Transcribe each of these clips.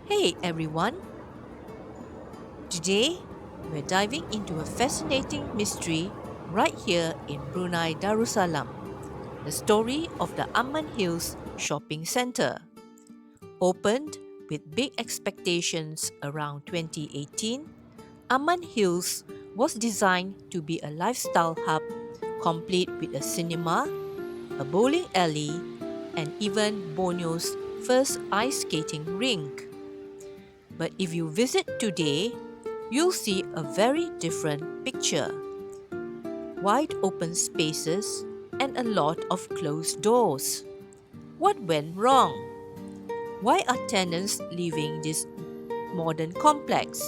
Hey everyone! Today we're diving into a fascinating mystery right here in Brunei Darussalam, the story of the Aman Hills shopping centre. Opened with big expectations around 2018, Aman Hills was designed to be a lifestyle hub complete with a cinema, a bowling alley, and even Borneo's first ice skating rink. But if you visit today, you'll see a very different picture. Wide open spaces and a lot of closed doors. What went wrong? Why are tenants leaving this modern complex?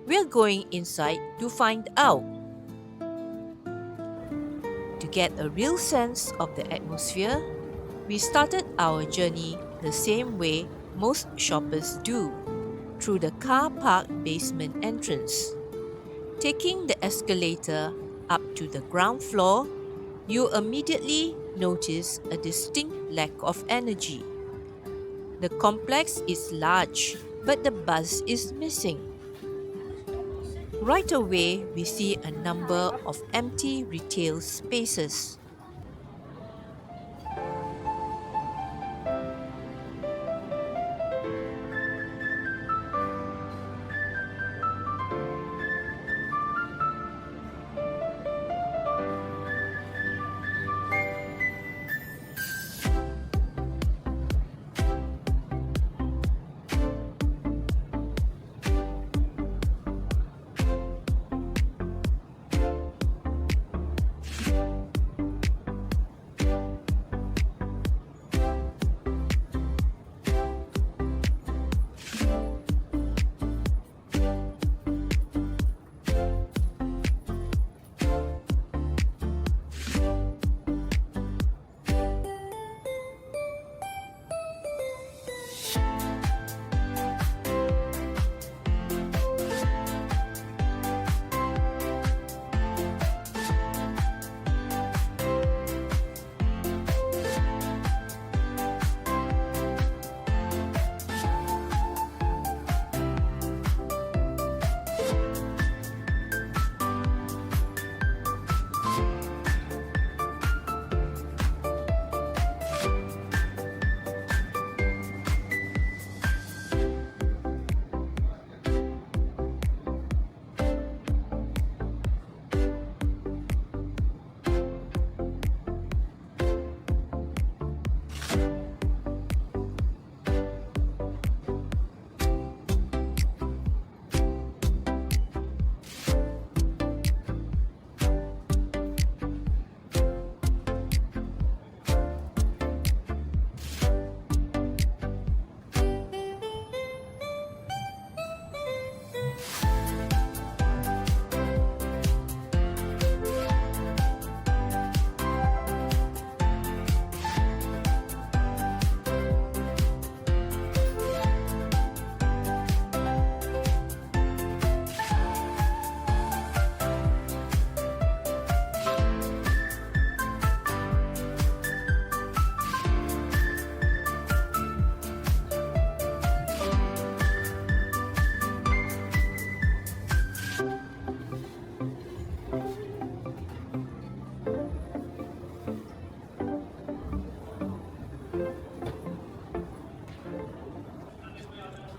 We're going inside to find out. To get a real sense of the atmosphere, we started our journey the same way most shoppers do, through the car park basement entrance. Taking the escalator up to the ground floor, you immediately notice a distinct lack of energy. The complex is large, but the buzz is missing. Right away, we see a number of empty retail spaces.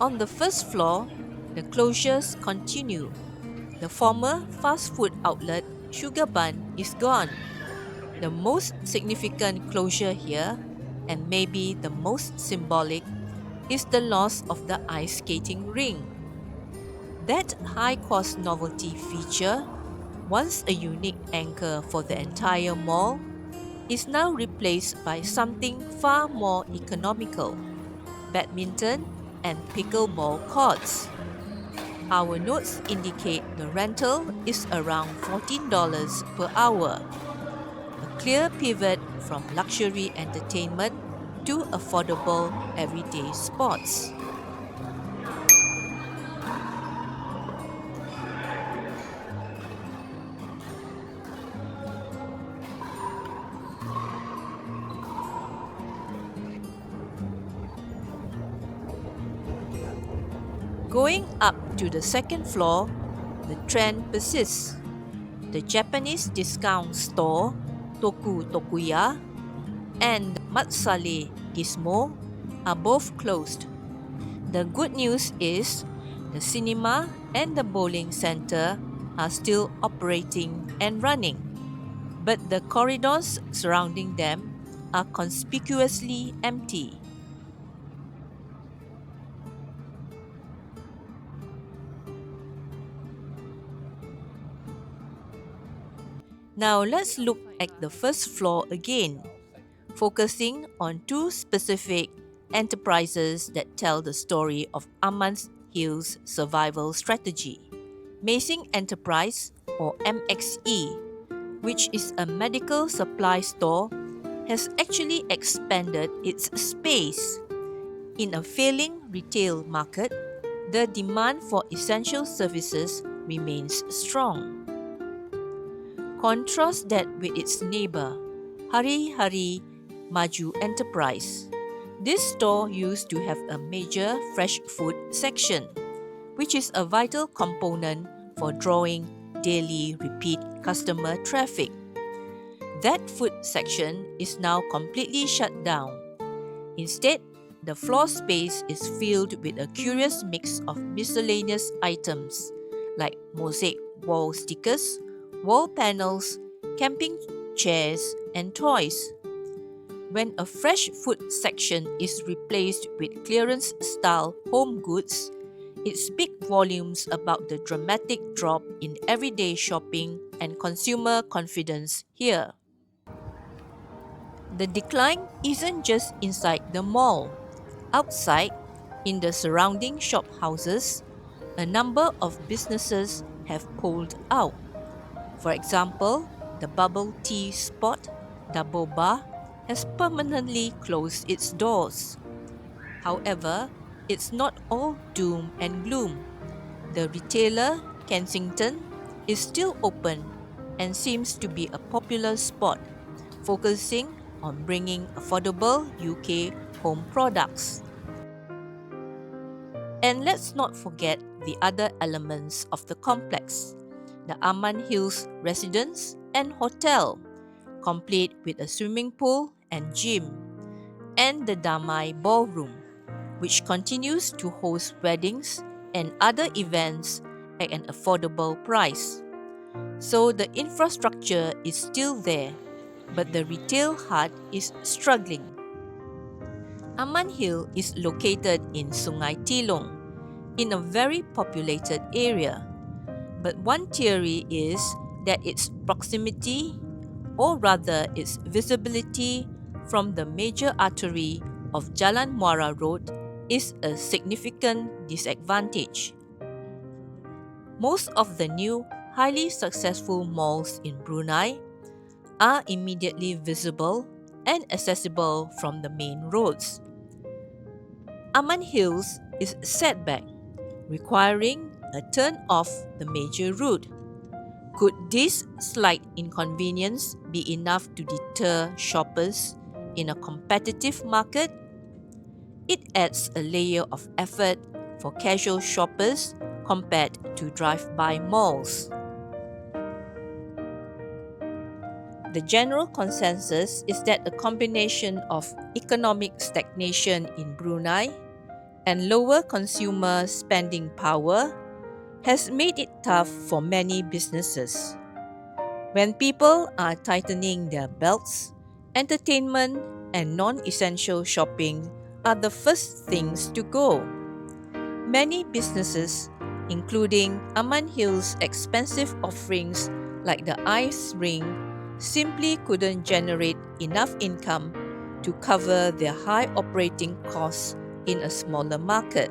On the first floor, the closures continue. The former fast food outlet Sugar Bun is gone. The most significant closure here, and maybe the most symbolic, is the loss of the ice skating rink. That high cost novelty feature, once a unique anchor for the entire mall, is now replaced by something far more economical: badminton and pickleball courts. Our notes indicate the rental is around $14 per hour, a clear pivot from luxury entertainment to affordable everyday sports. Going up to the second floor, the trend persists. The Japanese discount store Toku Tokuya and Matsale Gizmo are both closed. The good news is the cinema and the bowling center are still operating and running, but the corridors surrounding them are conspicuously empty. Now let's look at the first floor again, focusing on two specific enterprises that tell the story of Aman Hills' survival strategy. Mazing Enterprise, or MXE, which is a medical supply store, has actually expanded its space. In a failing retail market, the demand for essential services remains strong. Contrast that with its neighbor, Hari Hari Maju Enterprise. This store used to have a major fresh food section, which is a vital component for drawing daily repeat customer traffic. That food section is now completely shut down. Instead, the floor space is filled with a curious mix of miscellaneous items like mosaic wall stickers, wall panels, camping chairs, and toys. When a fresh food section is replaced with clearance style home goods, it speaks volumes about the dramatic drop in everyday shopping and consumer confidence here. The decline isn't just inside the mall. Outside, in the surrounding shop houses, a number of businesses have pulled out. For example, the bubble tea spot, Double Bar, has permanently closed its doors. However, it's not all doom and gloom. The retailer, Kensington, is still open and seems to be a popular spot, focusing on bringing affordable UK home products. And let's not forget the other elements of the complex, the Aman Hills Residence and Hotel, complete with a swimming pool and gym, and the Damai Ballroom, which continues to host weddings and other events at an affordable price. So the infrastructure is still there, but the retail heart is struggling. Aman Hill is located in Sungai Tilong, in a very populated area. But one theory is that its proximity, or rather its visibility from the major artery of Jalan Muara Road, is a significant disadvantage. Most of the new, highly successful malls in Brunei are immediately visible and accessible from the main roads. Aman Hills is set back, requiring a turn off the major route. Could this slight inconvenience be enough to deter shoppers in a competitive market? It adds a layer of effort for casual shoppers compared to drive-by malls. The general consensus is that a combination of economic stagnation in Brunei and lower consumer spending power has made it tough for many businesses. When people are tightening their belts, entertainment and non-essential shopping are the first things to go. Many businesses, including Aman Hill's expensive offerings like the ice rink, simply couldn't generate enough income to cover their high operating costs in a smaller market.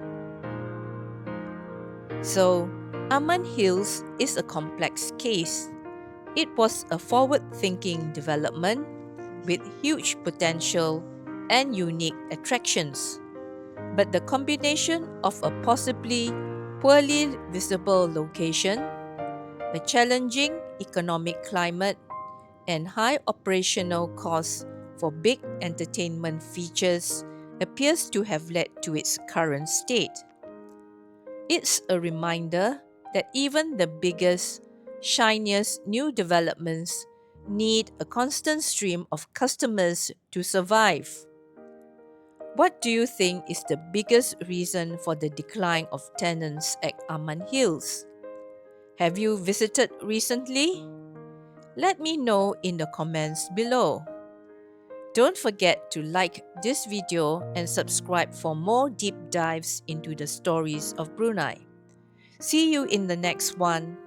So, Aman Hills is a complex case. It was a forward-thinking development with huge potential and unique attractions. But the combination of a possibly poorly visible location, a challenging economic climate, and high operational costs for big entertainment features appears to have led to its current state. It's a reminder that even the biggest, shiniest new developments need a constant stream of customers to survive. What do you think is the biggest reason for the decline of tenants at Aman Hills? Have you visited recently? Let me know in the comments below. Don't forget to like this video and subscribe for more deep dives into the stories of Brunei. See you in the next one.